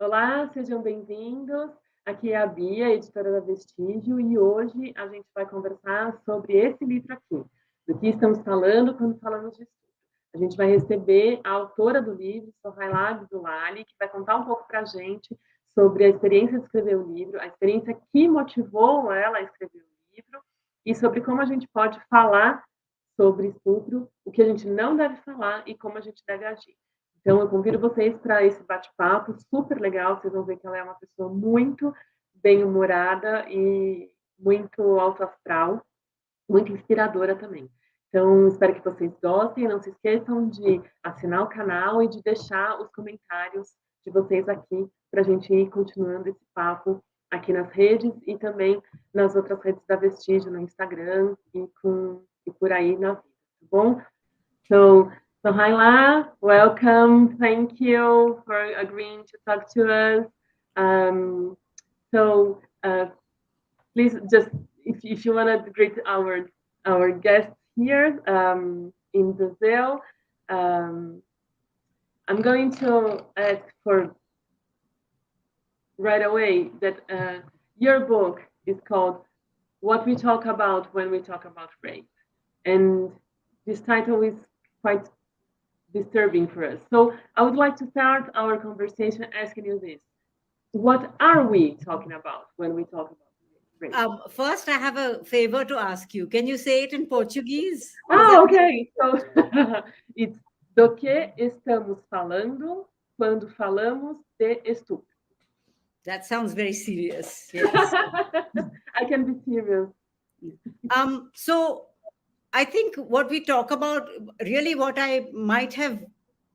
Olá, sejam bem-vindos. Aqui é a Bia, editora da Vestígio, e hoje a gente vai conversar sobre esse livro aqui, do que estamos falando quando falamos de estupro. A gente vai receber a autora do livro, Sohaila Abdulali, que vai contar um pouco para a gente sobre a experiência de escrever o livro, a experiência que motivou ela a escrever o livro, e sobre como a gente pode falar sobre estupro, o que a gente não deve falar e como a gente deve agir. Então, eu convido vocês para esse bate-papo super legal. Vocês vão ver que ela é uma pessoa muito bem-humorada e muito alto astral, muito inspiradora também. Então, espero que vocês gostem. Não se esqueçam de assinar o canal e de deixar os comentários de vocês aqui para a gente ir continuando esse papo aqui nas redes e também nas outras redes da Vestígio, no Instagram e por aí na vida, tá bom? So, Sohaila, welcome. Thank you for agreeing to talk to us. Um, so, please just, if you want to greet our guests here in Brazil, I'm going to ask for right away that your book is called "What We Talk About When We Talk About Rape," and this title is quite disturbing for us. So I would like to start our conversation asking you this. What are we talking about when we talk about rape? First, I have a favor to ask you. Can you say it in Portuguese? Is Ah, that okay. So it's do que estamos falando quando falamos de estupro. that sounds very serious? Yes. I can be serious. So I think what we talk about, really, what I might have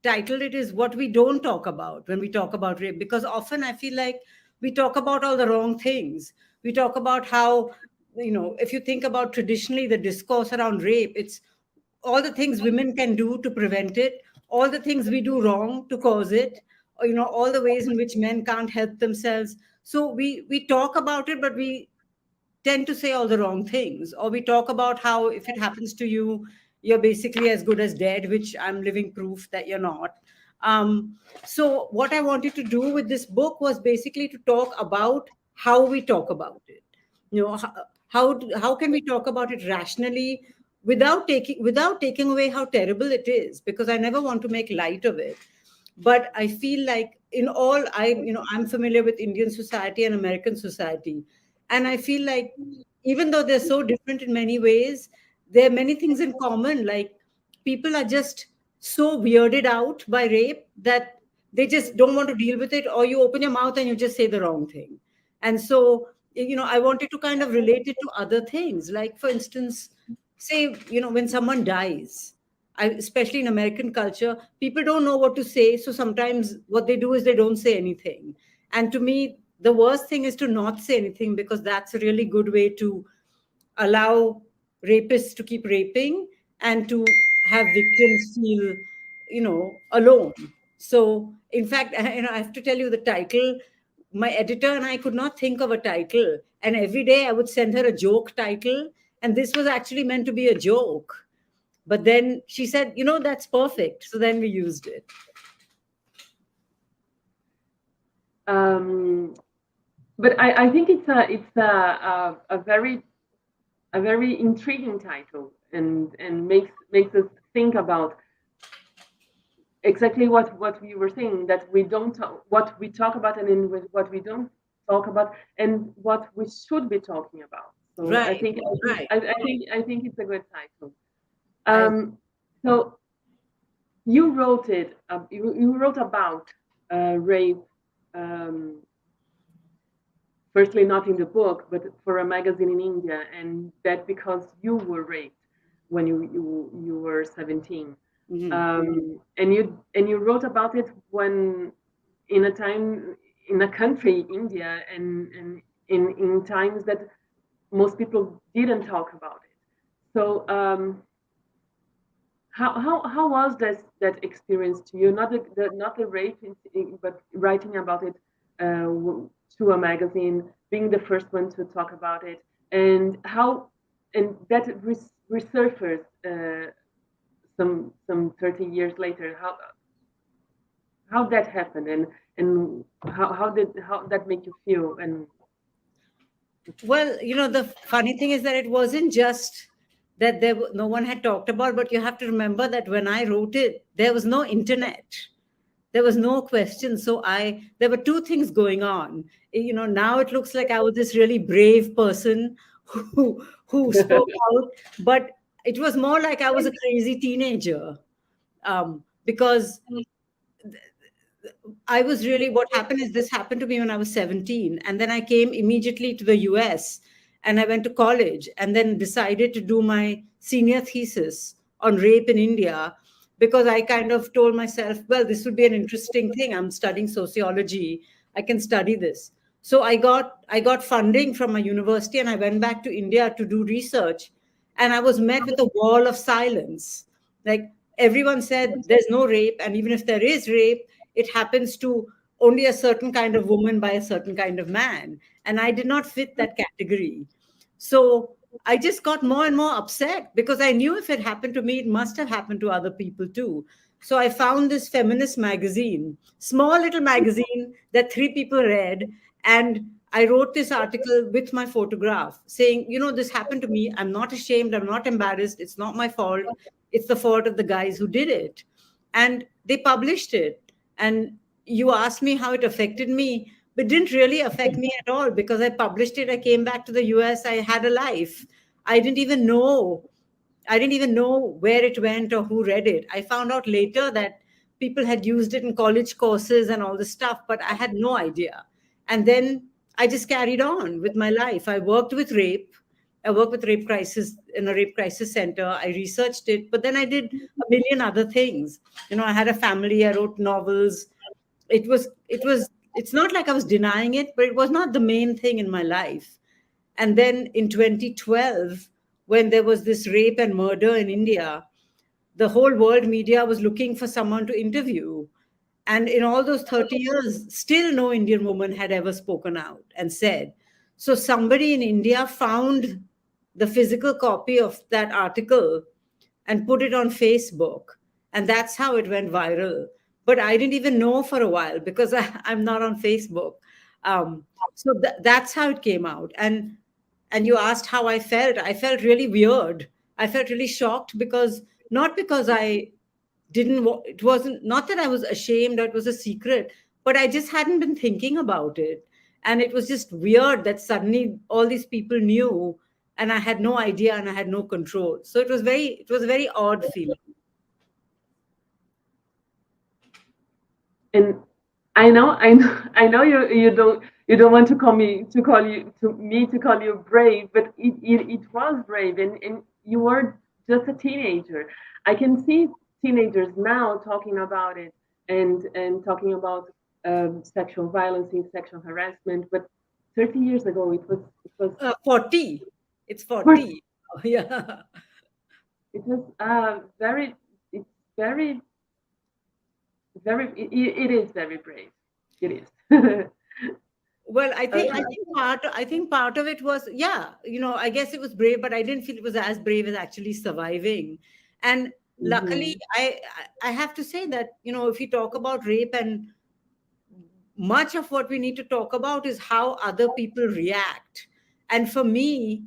titled it is what we don't talk about when we talk about rape, because often I feel like we talk about all the wrong things. We talk about how, if you think about traditionally the discourse around rape, it's all the things women can do to prevent it, all the things we do wrong to cause it, or, all the ways in which men can't help themselves. So we talk about it, but we tend to say all the wrong things. Or we talk about how if it happens to you, you're basically as good as dead, which I'm living proof that you're not. So what I wanted to do with this book was basically to talk about how we talk about it. How can we talk about it rationally without taking away how terrible it is? Because I never want to make light of it, but I feel like in all I'm familiar with Indian society and American society, and I feel like even though they're so different in many ways, there are many things in common. Like, people are just so weirded out by rape that they just don't want to deal with it, or you open your mouth and you just say the wrong thing. And so, I wanted to kind of relate it to other things, like, for instance, say, when someone dies, especially in American culture, people don't know what to say. So sometimes what they do is they don't say anything. And to me, the worst thing is to not say anything, because that's a really good way to allow rapists to keep raping and to have victims feel, alone. So, in fact, I have to tell you the title. My editor and I could not think of a title. And every day I would send her a joke title. And this was actually meant to be a joke. But then she said, that's perfect. So then we used it. But I think it's a very intriguing title and makes us think about exactly what we were saying, that we don't talk, what we talk about, and then what we don't talk about, and what we should be talking about. So Right, I think right. I think it's a good title. So you wrote it. You wrote about rape. Firstly, not in the book, but for a magazine in India, and that because you were raped when you were 17. And you wrote about it when in a time in a country, India, and in times that most people didn't talk about it. So how was that experience to you? Not the rape, but writing about it to a magazine, being the first one to talk about it, and how and that resurfaced some 30 years later. how that happened, and how that make you feel? And well, the funny thing is that it wasn't just that no one had talked about, but you have to remember that when I wrote it, there was no internet. There was no question. So there were two things going on. Now it looks like I was this really brave person who spoke out, but it was more like I was a crazy teenager, because what happened is this happened to me when I was 17. And then I came immediately to the US and I went to college and then decided to do my senior thesis on rape in India, because I kind of told myself, well, this would be an interesting thing. I'm studying sociology. I can study this. So I got funding from my university and I went back to India to do research. And I was met with a wall of silence. Like, everyone said there's no rape. And even if there is rape, it happens to only a certain kind of woman by a certain kind of man. And I did not fit that category. So I just got more and more upset because I knew if it happened to me, it must have happened to other people too. So I found this feminist magazine, small little magazine that 3 people read. And I wrote this article with my photograph saying, this happened to me. I'm not ashamed. I'm not embarrassed. It's not my fault. It's the fault of the guys who did it. And they published it. And you asked me how it affected me, but it didn't really affect me at all because I published it. I came back to the US. I had a life. I didn't even know. I didn't even know where it went or who read it. I found out later that people had used it in college courses and all this stuff, but I had no idea. And then I just carried on with my life. I worked with rape. I worked with rape crisis in a rape crisis center. I researched it, but then I did a million other things. I had a family. I wrote novels. It's not like I was denying it, but it was not the main thing in my life. And then in 2012, when there was this rape and murder in India, the whole world media was looking for someone to interview. And in all those 30 years, still no Indian woman had ever spoken out and said. So somebody in India found the physical copy of that article and put it on Facebook. And that's how it went viral. But I didn't even know for a while because I'm not on Facebook. So that's how it came out. And you asked how I felt. I felt really weird. I felt really shocked because not because I didn't, it wasn't, not that I was ashamed or it was a secret, but I just hadn't been thinking about it. And it was just weird that suddenly all these people knew and I had no idea and I had no control. So it was a very odd feeling. And I know you don't want to call you brave, but it was brave, and you were just a teenager. I can see teenagers now talking about it and talking about sexual violence and sexual harassment, but 30 years ago it was 40. It's 40. Yeah. It was very it's very very it is very brave. It is. Well, I think part of it was, yeah, I guess it was brave, but I didn't feel it was as brave as actually surviving. And luckily, I have to say that, if you talk about rape, and much of what we need to talk about is how other people react. And for me,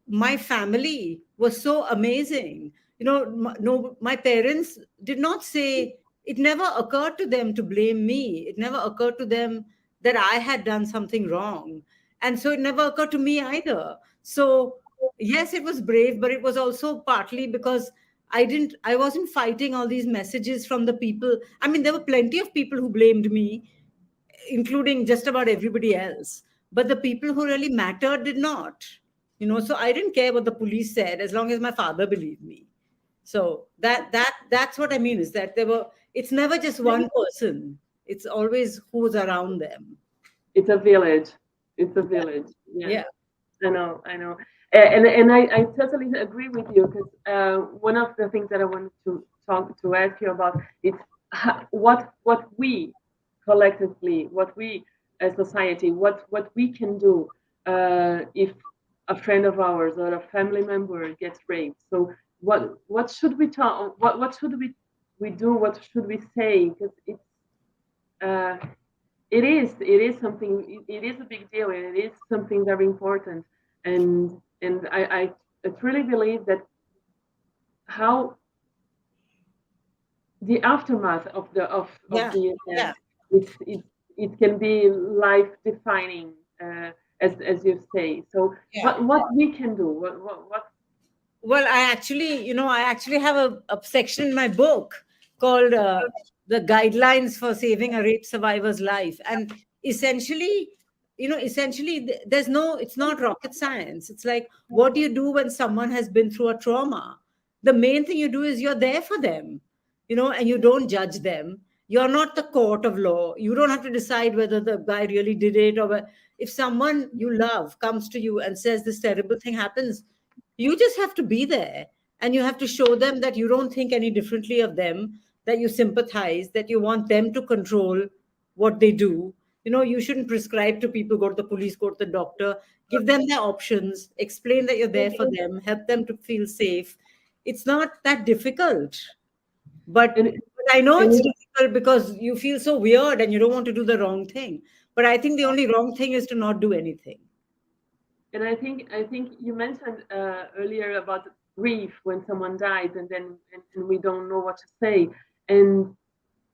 my family was so amazing. No, my parents did not say, it never occurred to them to blame me. It never occurred to them that I had done something wrong. And so it never occurred to me either. So yes, it was brave, but it was also partly because I wasn't fighting all these messages from the people. I mean, there were plenty of people who blamed me, including just about everybody else. But the people who really mattered did not. So I didn't care what the police said as long as my father believed me. So that's what I mean, is that it's never just one person. It's always who's around them. It's a village. It's a village. Yeah. I know. And I totally agree with you, because one of the things that I wanted to ask you about is what we collectively, what we as society, what we can do if a friend of ours or a family member gets raped. So what should we talk? What should we we do, what should we say? Because it is something. It is a big deal, and it is something very important. And I truly believe that how the aftermath of the event, it can be life defining, as you say. So what we can do, what Well, I actually have a section in my book called the guidelines for saving a rape survivor's life. And essentially, it's not rocket science. It's like, what do you do when someone has been through a trauma? The main thing you do is you're there for them, and you don't judge them. You're not the court of law. You don't have to decide whether the guy really did it, or if someone you love comes to you and says this terrible thing happens, you just have to be there, and you have to show them that you don't think any differently of them, that you sympathize, that you want them to control what they do. You shouldn't prescribe to people, go to the police, go to the doctor. Give them their options, explain that you're there for them, help them to feel safe. It's not that difficult. But I know it's difficult because you feel so weird and you don't want to do the wrong thing. But I think the only wrong thing is to not do anything. And I think you mentioned earlier about grief when someone dies, and we don't know what to say. And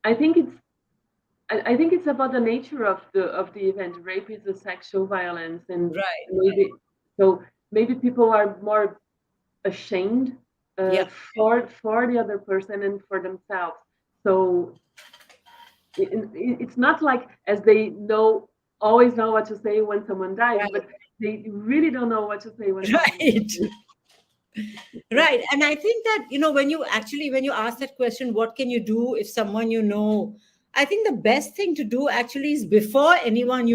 I think it's about the nature of the event. Rape is a sexual violence, and maybe people are more ashamed for the other person and for themselves. So it's not like as they always know what to say when someone dies, but they really don't know what to say when Right. And I think that, when you ask that question, what can you do if someone I think the best thing to do actually is, before anyone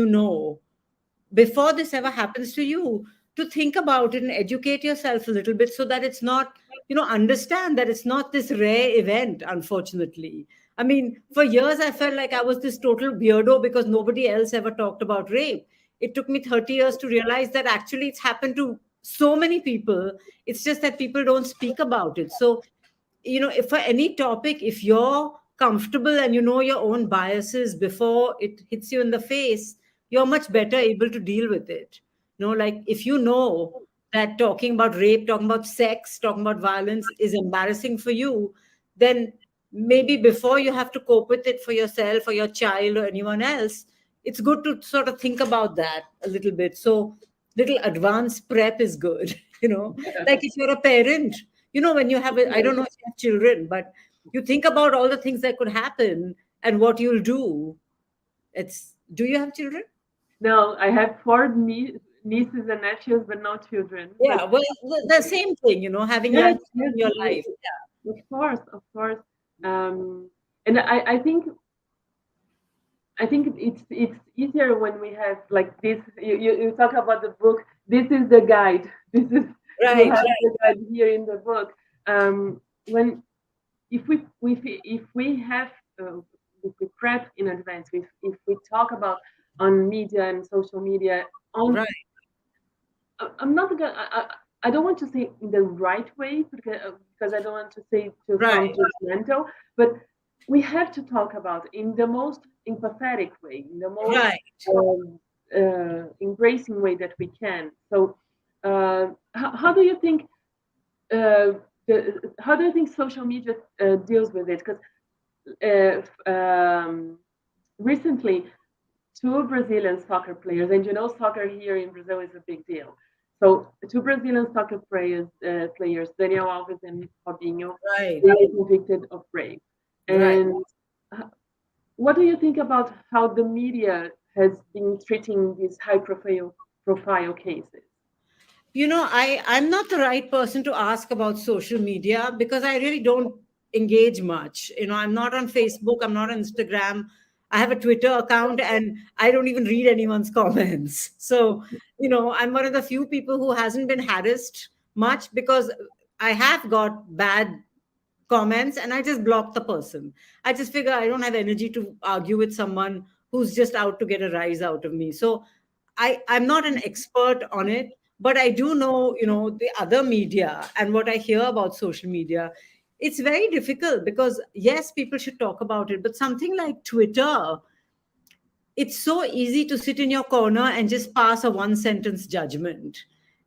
before this ever happens to you, to think about it and educate yourself a little bit, so that it's not, understand that it's not this rare event, unfortunately. I mean, for years, I felt like I was this total weirdo because nobody else ever talked about rape. It took me 30 years to realize that actually it's happened to so many people. It's just that people don't speak about it. So, if for any topic, if you're comfortable and you know your own biases before it hits you in the face, you're much better able to deal with it. Like, if you know that talking about rape, talking about sex, talking about violence is embarrassing for you, then maybe before you have to cope with it for yourself or your child or anyone else, it's good to sort of think about that a little bit. So little advanced prep is good. Like if you're a parent, when you have I don't know if you have children, but you think about all the things that could happen and what you'll do. Do you have children? No, I have 4 nieces and nephews, but no children. Yeah, well, the same thing, having that in your life. Yeah. Of course. And I think it's easier when we have like this. You talk about the book. This is the guide. This is the guide here in the book. If we prep in advance, if we talk about on media and social media, I'm not gonna. I don't want to say in the right way because I don't want to say to sound judgmental, but we have to talk about in the most empathetic way, in the most embracing way that we can. So, how do you think? How do you think social media deals with it? Because recently, 2 Brazilian soccer players, and soccer here in Brazil is a big deal. So 2 Brazilian soccer players, Daniel Alves and Robinho, they were convicted of rape. And what do you think about how the media has been treating these high-profile cases? I'm not the right person to ask about social media because I really don't engage much. I'm not on Facebook. I'm not on Instagram. I have a Twitter account and I don't even read anyone's comments. So, I'm one of the few people who hasn't been harassed much because I have got bad comments and I just block the person. I just figure I don't have energy to argue with someone who's just out to get a rise out of me. So I'm not an expert on it, but I do know, the other media and what I hear about social media it's very difficult because, yes, people should talk about it, but something like Twitter, it's so easy to sit in your corner and just pass a one sentence judgment.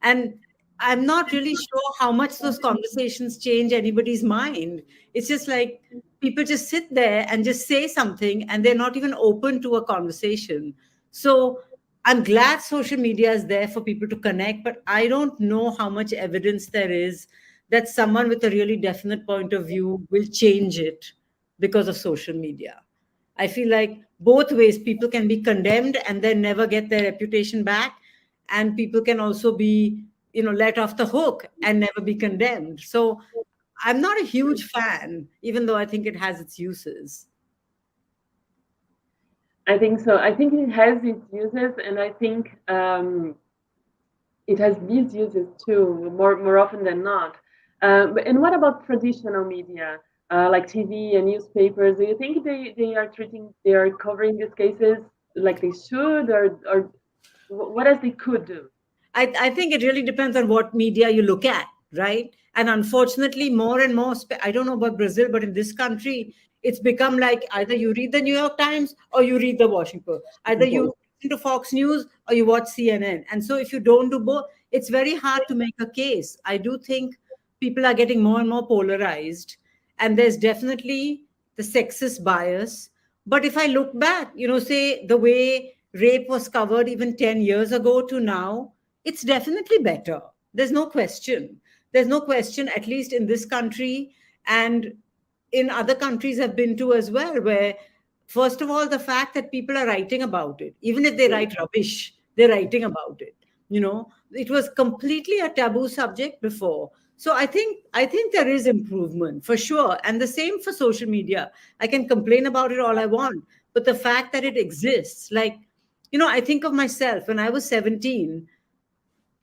And I'm not really sure how much those conversations change anybody's mind. It's just like people just sit there and just say something and they're not even open to a conversation. So I'm glad social media is there for people to connect, but I don't know how much evidence there is that someone with a really definite point of view will change it because of social media. I feel like both ways, people can be condemned and then never get their reputation back, and people can also be, let off the hook and never be condemned. So I'm not a huge fan, even though I think it has its uses. I think so. I think it has its uses, and I think it has these uses too, more often than not. And what about traditional media, like TV and newspapers? Do you think they are covering these cases like they should, or what else they could do? I think it really depends on what media you look at, right? And unfortunately, more and more, I don't know about Brazil, but in this country, it's become like either you read the New York Times or you read the Washington Post. Either you listen to Fox News or you watch CNN. And so if you don't do both, it's very hard to make a case. I do think people are getting more and more polarized, and there's definitely the sexist bias. But if I look back, say the way rape was covered even 10 years ago to now, it's definitely better. There's no question. There's no question, at least in this country and in other countries I've been to as well, where, first of all, the fact that people are writing about it, even if they write rubbish, they're writing about it. It was completely a taboo subject before. So I think there is improvement for sure. And the same for social media. I can complain about it all I want, but the fact that it exists, like, I think of myself when I was 17.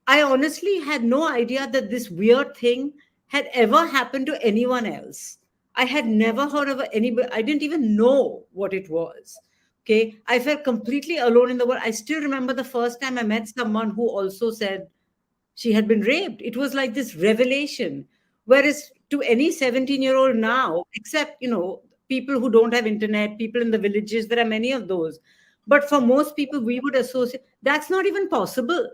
I honestly had no idea that this weird thing had ever happened to anyone else. I had never heard of anybody. I didn't even know what it was. Okay. I felt completely alone in the world. I still remember the first time I met someone who also said she had been raped. It was like this revelation. Whereas to any 17-year-old now, except, people who don't have internet, people in the villages, there are many of those. But for most people, we would associate that's not even possible.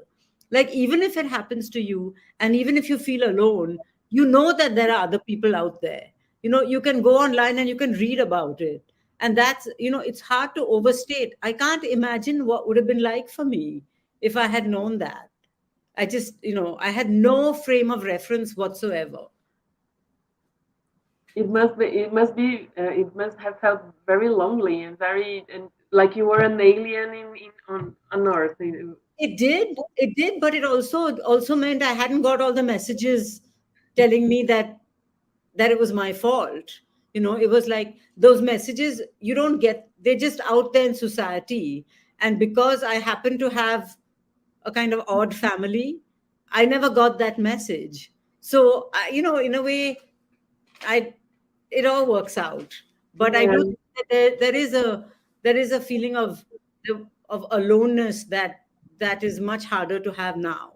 Like, even if it happens to you, and even if you feel alone, you know that there are other people out there. You can go online and you can read about it. And that's, it's hard to overstate. I can't imagine what would have been like for me if I had known that. I just, I had no frame of reference whatsoever. It must have felt very lonely and and like you were an alien on Earth. It did, but it also meant I hadn't got all the messages telling me that it was my fault. It was like those messages you don't get, they're just out there in society. And because I happen to have a kind of odd family, I never got that message. So, in a way, I it all works out. But I do Yeah. think that there is a feeling of aloneness that is much harder to have now.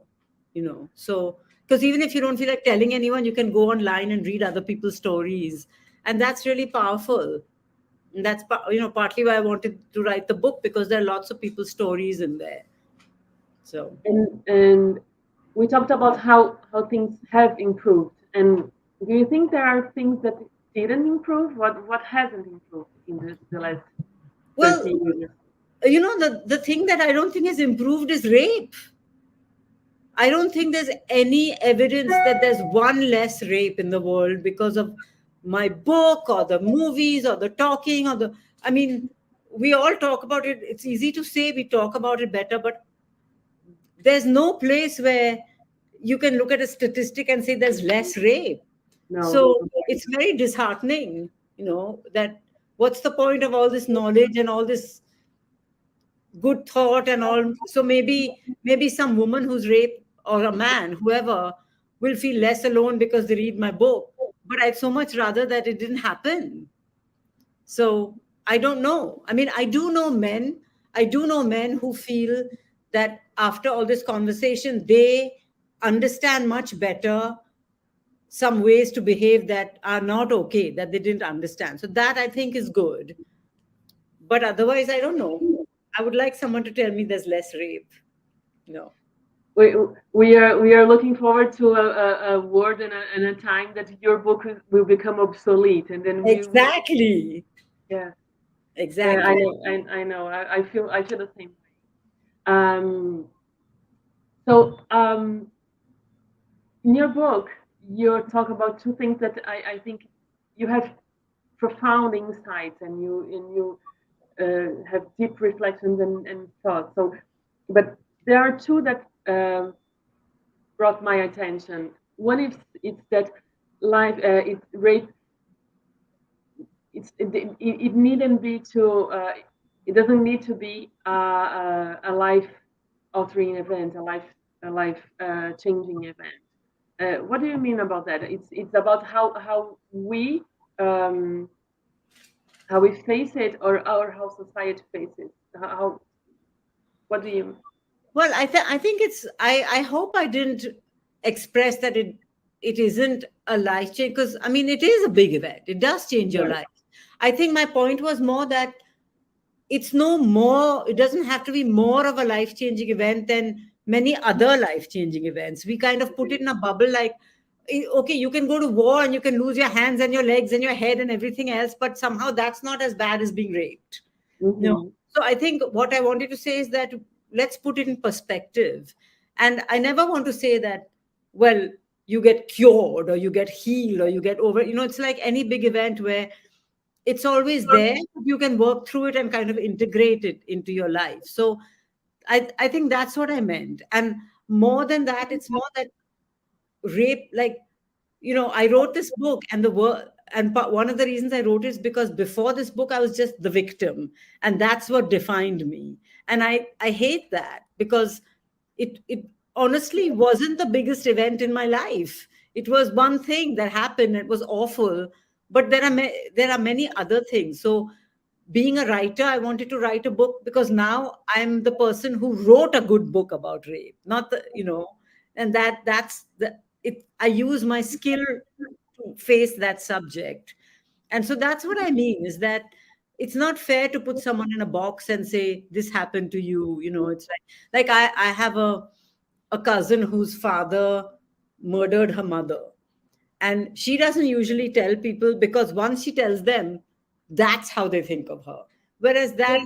So, because even if you don't feel like telling anyone, you can go online and read other people's stories, and that's really powerful. And that's partly why I wanted to write the book, because there are lots of people's stories in there. So And we talked about how things have improved. And do you think there are things that didn't improve? What hasn't improved in the last well, 30 years? the thing that I don't think has improved is rape. I don't think there's any evidence that there's one less rape in the world because of my book or the movies or the talking or I mean, we all talk about it. It's easy to say we talk about it better, but there's no place where you can look at a statistic and say there's less rape. No. So it's very disheartening, that what's the point of all this knowledge and all this good thought and all. So maybe some woman who's raped, or a man, whoever, will feel less alone because they read my book. But I'd so much rather that it didn't happen. So I don't know. I mean, I do know men who feel that after all this conversation, they understand much better some ways to behave that are not okay, that they didn't understand. So that I think is good. But otherwise, I don't know. I would like someone to tell me there's less rape. No. We are looking forward to a word and a time that your book will become obsolete, and then Exactly. Yeah. Exactly. Yeah, I know. I feel the same way. So in your book, you talk about two things that I think you have profound insights, and you have deep reflections and thoughts. So, but there are two that brought my attention. One is it's that life, it's rape. It needn't be to. It doesn't need to be a life altering event, a life changing event. What do you mean about that? It's about um, how we face it, or how society faces. How what do you? Well, I think it's I hope I didn't express that it isn't a life change, because I mean it is a big event. It does change your Yeah. life. I think my point was more that it's no more, it doesn't have to be more of a life changing event than many other life changing events. We kind of put it in a bubble like, okay, you can go to war and you can lose your hands and your legs and your head and everything else, but somehow that's not as bad as being raped. No. Mm-hmm. So I think what I wanted to say is that let's put it in perspective. And I never want to say that, well, you get cured or you get healed or you get over. It's like any big event where it's always there. You can work through it and kind of integrate it into your life. So I think that's what I meant. And more than that, it's more that rape, like, I wrote this book, and one of the reasons I wrote it is because before this book I was just the victim, and that's what defined me. And I hate that, because it honestly wasn't the biggest event in my life. It was one thing that happened. It was awful, but there are many other things. So being a writer, I wanted to write a book because now I'm the person who wrote a good book about rape, not and that's the it. I use my skill to face that subject, and so that's what I mean is that it's not fair to put someone in a box and say this happened to you. It's like I have a cousin whose father murdered her mother, and she doesn't usually tell people, because once she tells them, that's how they think of her. Whereas that,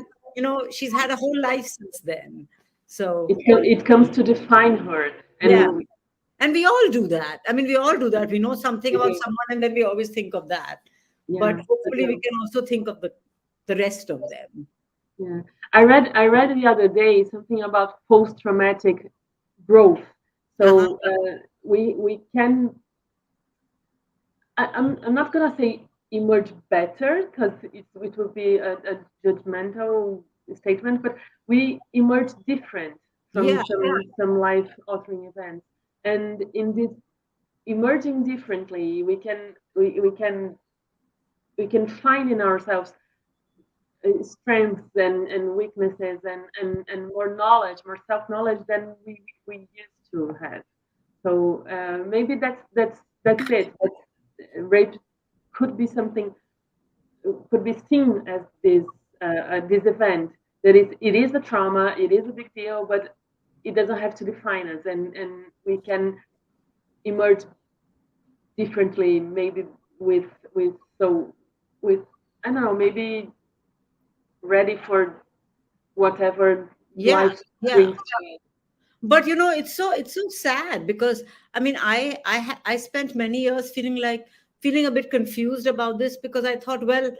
she's had a whole life since then. So It comes to define her, yeah. and And we all do that. I mean, we all do that. We know something about someone and then we always think of that. But yeah, hopefully we can also think of the rest of them. yeah. I read the other day something about post-traumatic growth. Uh-huh. So we can. I'm not gonna say emerge better, because it will be a judgmental statement, but we emerge different from Yeah. some life altering events, and in this emerging differently, we can find in ourselves strengths and weaknesses, and more knowledge, more self-knowledge than we used to have. So maybe that's it. Rape could be something, could be seen as this event, that it is a trauma, it is a big deal, but it doesn't have to define us, and we can emerge differently, maybe with with so with I don't know, maybe ready for whatever Yeah. life Yeah. brings to us. But it's so sad, because I mean I spent many years feeling a bit confused about this, because I thought, well,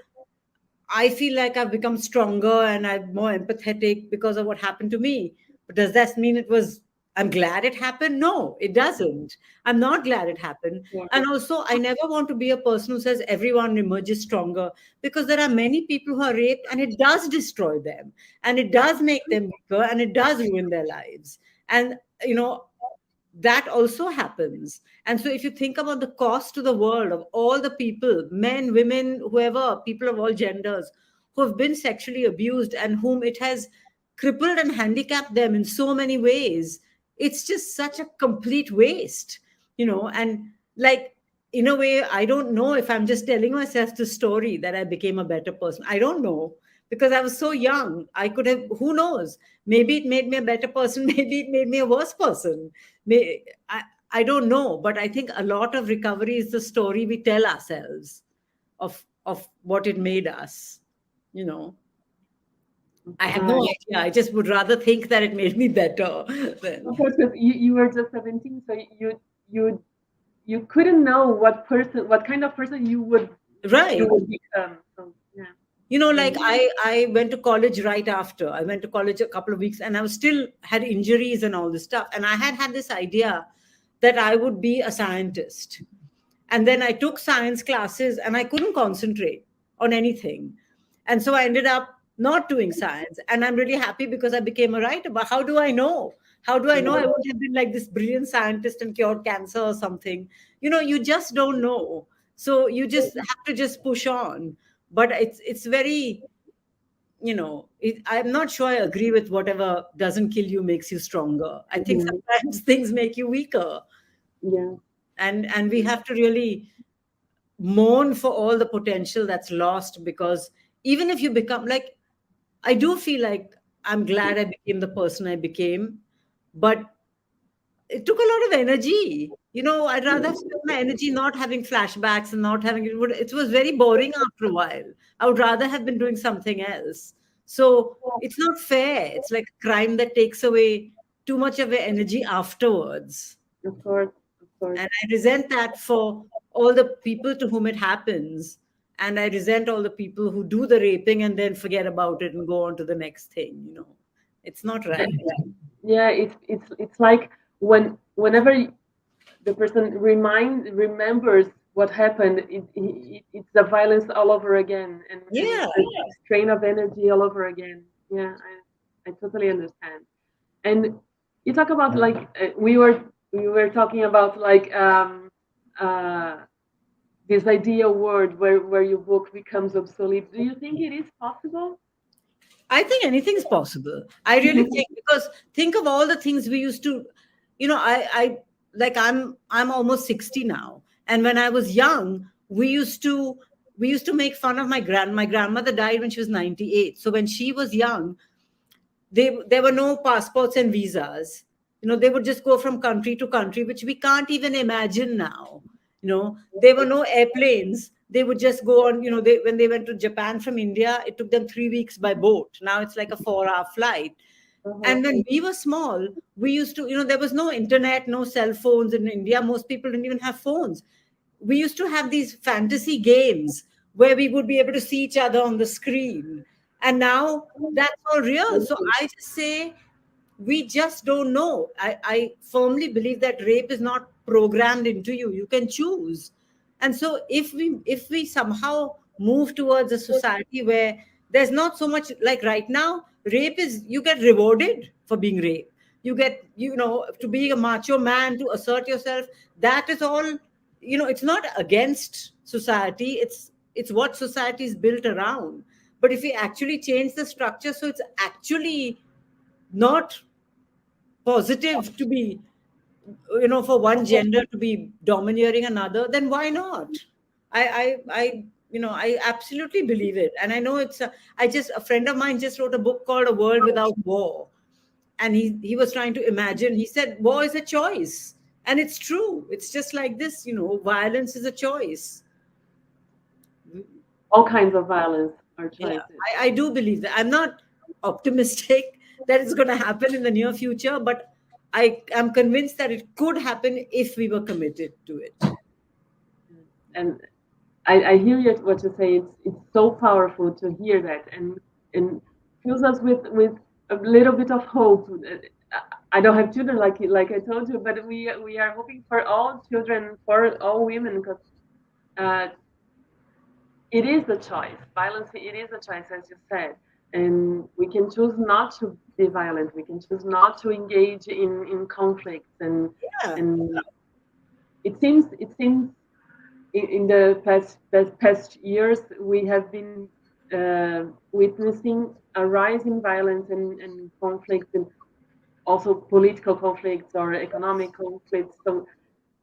I feel like I've become stronger and I'm more empathetic because of what happened to me. But does that mean I'm glad it happened? No, it doesn't. I'm not glad it happened. Yeah. And also, I never want to be a person who says everyone emerges stronger, because there are many people who are raped and it does destroy them and it does make them weaker and it does ruin their lives. And, you know, that also happens. And so if you think about the cost to the world of all the people, men, women, whoever, people of all genders, who have been sexually abused and whom it has crippled and handicapped them in so many ways, it's just such a complete waste. And like, in a way, I don't know if I'm just telling myself the story that I became a better person. I don't know, because I was so young. I could have, who knows? Maybe it made me a better person. Maybe it made me a worse person. May, I don't know. But I think a lot of recovery is the story we tell ourselves of what it made us, you know. I have no Right. idea. I just would rather think that it made me better than. Of course, because you were just 17, so you couldn't know what kind of person you Right. would become. So yeah. Like Mm. I went to college right after. I went to college a couple of weeks, and I was still had injuries and all this stuff. And I had this idea that I would be a scientist. And then I took science classes and I couldn't concentrate on anything. And so I ended up not doing science. And I'm really happy because I became a writer. But how do I know? How do I know I would have been like this brilliant scientist and cured cancer or something? You just don't know. So you just have to just push on. But it's very, I'm not sure I agree with whatever doesn't kill you makes you stronger. I think Mhm. sometimes things make you weaker. Yeah. And we have to really mourn for all the potential that's lost, because even if you become like, I do feel like I'm glad I became the person I became, but it took a lot of energy. I'd rather have spent my energy not having flashbacks and not having it was very boring after a while. I would rather have been doing something else. So it's not fair. It's like a crime that takes away too much of your energy afterwards. Of course. Of course. And I resent that for all the people to whom it happens. And I resent all the people who do the raping and then forget about it and go on to the next thing. It's not right. Yeah. It's like whenever the person remembers what happened, it's the violence all over again, and Yeah. it's the strain of energy all over again. Yeah, I totally understand. And you talk about like we were talking about like uh, this ideal world where your book becomes obsolete. Do you think it is possible? I think anything's possible. I really think, because think of all the things we used to, I like I'm almost 60 now. And when I was young, we used to make fun of my grandmother died when she was 98. So when she was young, there were no passports and visas. They would just go from country to country, which we can't even imagine now. There were no airplanes. They would just go on. When they went to Japan from India, it took them 3 weeks by boat. Now it's like a 4-hour flight. Uh-huh. And when we were small, we used to, there was no internet, no cell phones in India. Most people didn't even have phones. We used to have these fantasy games where we would be able to see each other on the screen. And now that's all real. So I just say, we just don't know. I firmly believe that rape is not programmed into you. You can choose. And so if we somehow move towards a society where there's not so much, like right now, rape is, you get rewarded for being raped. You get, to be a macho man, to assert yourself. That is all, it's not against society. It's what society is built around. But if we actually change the structure, so it's actually not positive to be, for one gender to be domineering another, then why not? I absolutely believe it. And I know a friend of mine just wrote a book called A World Without War. And he was trying to imagine, he said war is a choice. And it's true. It's just like this, violence is a choice. All kinds of violence are Yeah, choices. I do believe that. I'm not optimistic that it's going to happen in the near future, but I am convinced that it could happen if we were committed to it. And I hear you, what you say. It's so powerful to hear that, and fills us with a little bit of hope. I don't have children like I told you, but we are hoping for all children, for all women, because uh, it is a choice. Violence, it is a choice, as you said, and we can choose not to be violent. We can choose not to engage in conflicts, Yeah. and it seems in the past years, we have been witnessing a rise in violence and conflicts, and also political conflicts or economic conflicts. So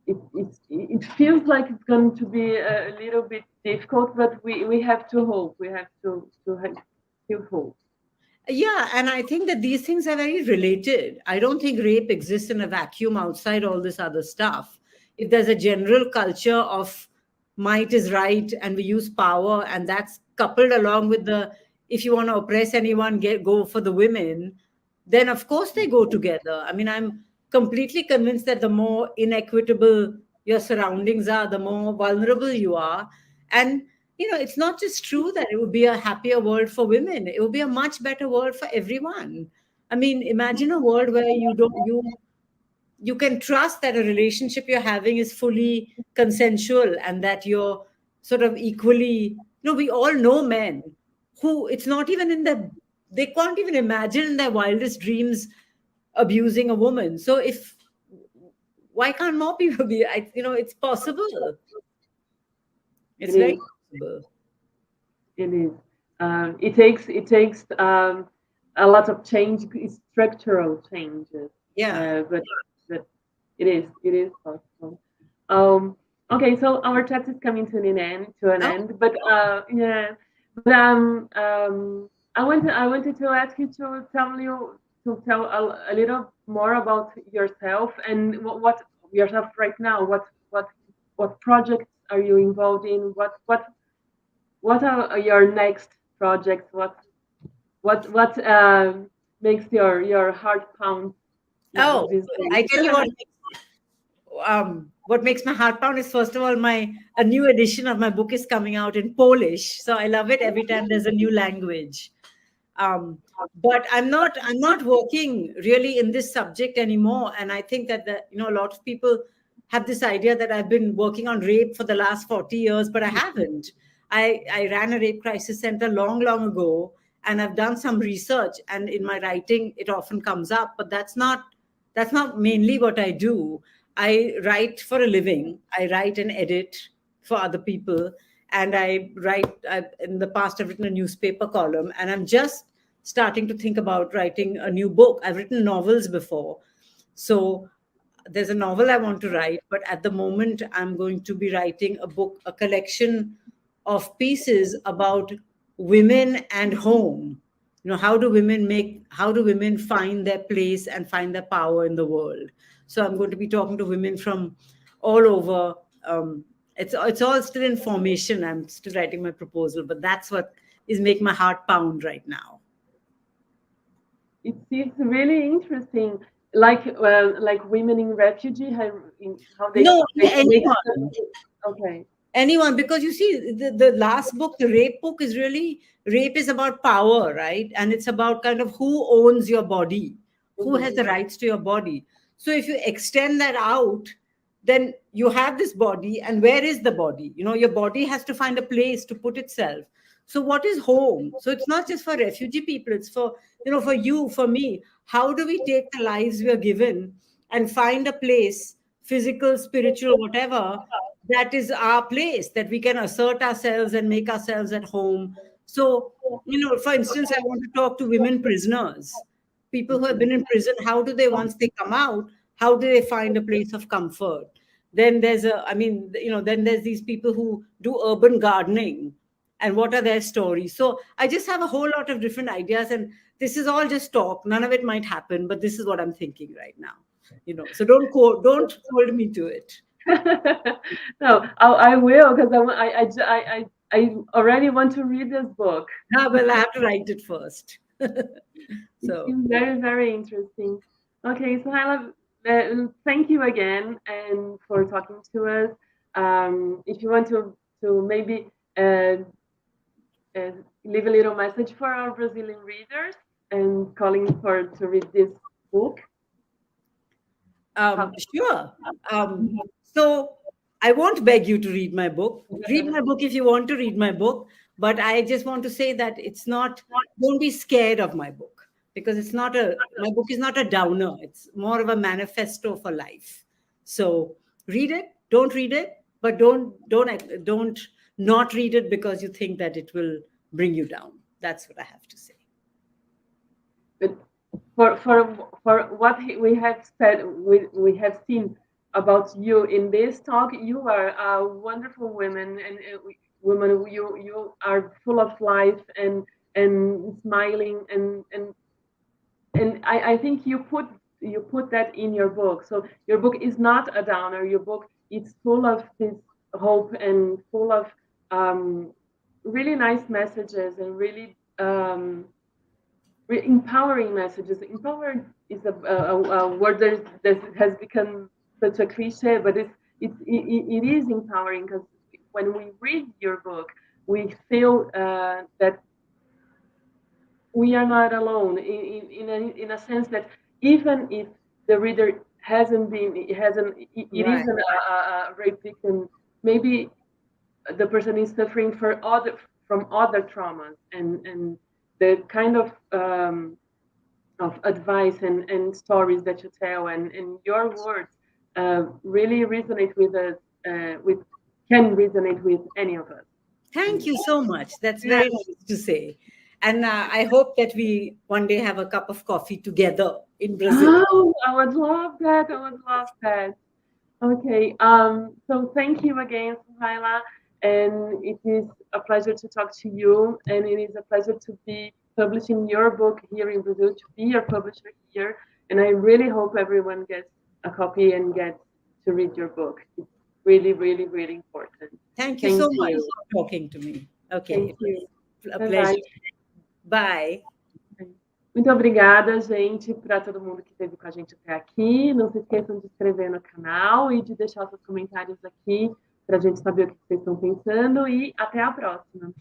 it feels like it's going to be a little bit difficult, but we have to hope. We have to have still hope. Yeah, and I think that these things are very related. I don't think rape exists in a vacuum outside all this other stuff. If there's a general culture of might is right and we use power, and that's coupled along with the if you want to oppress anyone, go for the women, then of course they go together. I mean, I'm completely convinced that the more inequitable your surroundings are, the more vulnerable you are. And it's not just true that it would be a happier world for women. It would be a much better world for everyone. I mean, imagine a world where you can trust that a relationship you're having is fully consensual and that you're sort of equally, we all know men who it's not even in their, they can't even imagine in their wildest dreams abusing a woman. So why can't more people be, it's possible. It's very possible. It is. It takes a lot of change, structural changes. Yeah. But it is possible. Okay, so our chat is coming to an end. But yeah, but I wanted to ask you to tell a little more about yourself and what yourself right now. What projects are you involved in? What are your next projects? What makes your heart pound? Oh, I tell you what makes my heart pound is, first of all, a new edition of my book is coming out in Polish, so I love it every time there's a new language. But I'm not working really in this subject anymore, and I think that a lot of people have this idea that I've been working on rape for the last 40 years, but I haven't. I ran a rape crisis center long ago, and I've done some research, and in my writing it often comes up, but that's not mainly what I do. I write for a living. I write and edit for other people, and in the past I've written a newspaper column, and I'm just starting to think about writing a new book. I've written novels before, so there's a novel I want to write, but at the moment I'm going to be writing a book, a collection of pieces about women and home. How do women find their place and find their power in the world? So I'm going to be talking to women from all over. It's all still in formation. I'm still writing my proposal, but that's what is making my heart pound right now. It's really interesting. Like women in refugee, how they anyone. Okay. Anyone, because you see, the last book, the rape book, rape is about power, right? And it's about kind of who owns your body, who has the rights to your body. So if you extend that out, then you have this body, and where is the body? Your body has to find a place to put itself. So what is home? So it's not just for refugee people, it's for for you, for me. How do we take the lives we are given and find a place, physical, spiritual, whatever, that is our place, that we can assert ourselves and make ourselves at home? So for instance, I want to talk to women prisoners, people who have been in prison. How do they, once they come out, how do they find a place of comfort? Then then there's these people who do urban gardening, and what are their stories? So I just have a whole lot of different ideas, and this is all just talk. None of it might happen, but this is what I'm thinking right now. So don't hold me to it. No, I will, because I already want to read this book. Well, I have to write it first. So it's very, very interesting. Okay, so thank you again and for talking to us. If you want to maybe leave a little message for our Brazilian readers and calling to read this book. Sure. So I won't beg you to read my book. Read my book if you want to read my book. But I just want to say that don't be scared of my book, because my book is not a downer. It's more of a manifesto for life. So read it, don't read it, but don't not read it because you think that it will bring you down. That's what I have to say. But for what we have said, we have seen about you in this talk. You are a wonderful woman, and woman. You are full of life and smiling, and I think you put that in your book. So your book is not a downer. Your book is full of this hope and full of really nice messages and really empowering messages. Empowered is a word that has become such a cliche, but it is empowering, because when we read your book, we feel that we are not alone in a sense that even if the reader it Right. isn't a rape victim, maybe the person is suffering from other traumas, and the kind of advice and stories that you tell and your words really resonate with us, can resonate with any of us. Thank you so much. That's very nice to say. And I hope that we one day have a cup of coffee together in Brazil. Oh, I would love that. I would love that. Okay. So thank you again, Sohaila. And it is a pleasure to talk to you. And it is a pleasure to be publishing your book here in Brazil, to be your publisher here. And I really hope everyone gets a copy and gets to read your book. It's really, really, really important. Thank you so much for talking to me. Okay. Thank you. A Bye pleasure. bye. Bye. Muito obrigada, gente, para todo mundo que esteve com a gente até aqui. Não se esqueçam de se inscrever no canal e de deixar seus comentários aqui para a gente saber o que vocês estão pensando. E até a próxima.